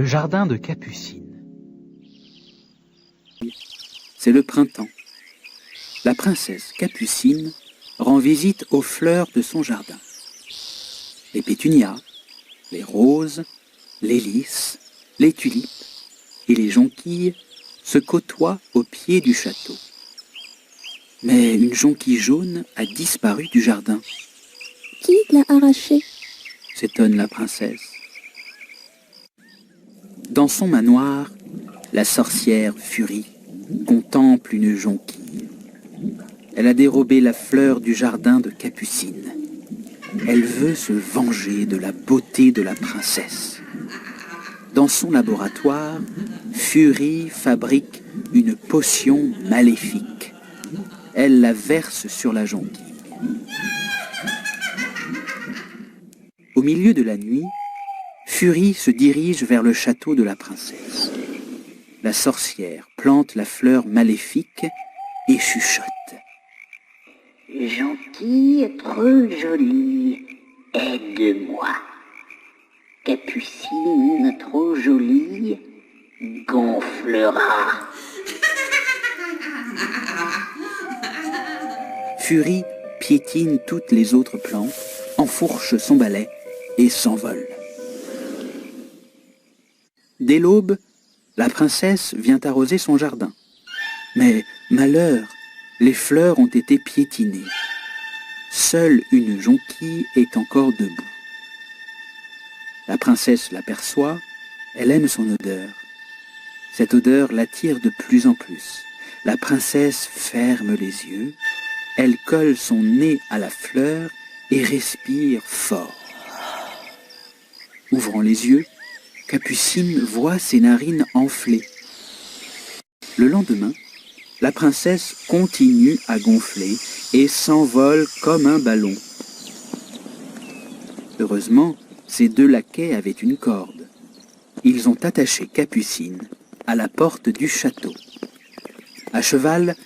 jardin de Capucine. C'est le printemps. La princesse Capucine rend visite aux fleurs de son jardin. Les pétunias, les roses, les lys, les tulipes et les jonquilles se côtoient au pied du château. Mais une jonquille jaune a disparu du jardin. Qui l'a arrachée? S'étonne la princesse. Dans son manoir, la sorcière Furie contemple une jonquille. Elle a dérobé la fleur du jardin de Capucine. Elle veut se venger de la beauté de la princesse. Dans son laboratoire, Furie fabrique une potion maléfique. Elle la verse sur la jonquille. Au milieu de la nuit, Furie se dirige vers le château de la princesse. La sorcière plante la fleur maléfique et chuchote. Jonquille trop jolie, aide-moi. Capucine trop jolie, gonflera. Furie piétine toutes les autres plantes, enfourche son balai et s'envole. Dès l'aube, la princesse vient arroser son jardin. Mais malheur, les fleurs ont été piétinées. Seule une jonquille est encore debout. La princesse l'aperçoit, elle aime son odeur. Cette odeur l'attire de plus en plus. La princesse ferme les yeux, elle colle son nez à la fleur et respire fort. Ouvrant les yeux, Capucine voit ses narines enflées. Le lendemain, la princesse continue à gonfler et s'envole comme un ballon. Heureusement, ses deux laquais avaient une corde. Ils ont attaché Capucine à la porte du château. À cheval,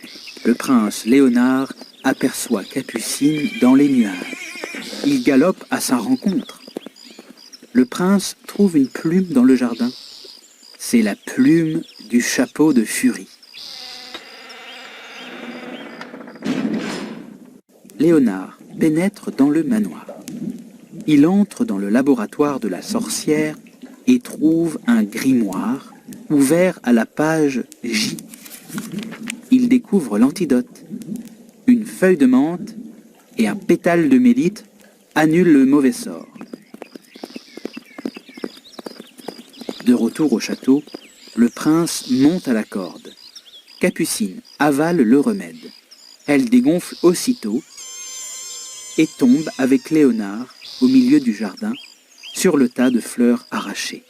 le prince Léonard aperçoit Capucine dans les nuages. Il galope à sa rencontre. Le prince trouve une plume dans le jardin. C'est la plume du chapeau de Furie. Léonard pénètre dans le manoir. Il entre dans le laboratoire de la sorcière et trouve un grimoire ouvert à la page J. Il découvre l'antidote. Une feuille de menthe et un pétale de mélite annulent le mauvais sort. De retour au château, le prince monte à la corde. Capucine avale le remède. Elle dégonfle aussitôt et tombe avec Léonard au milieu du jardin, sur le tas de fleurs arrachées.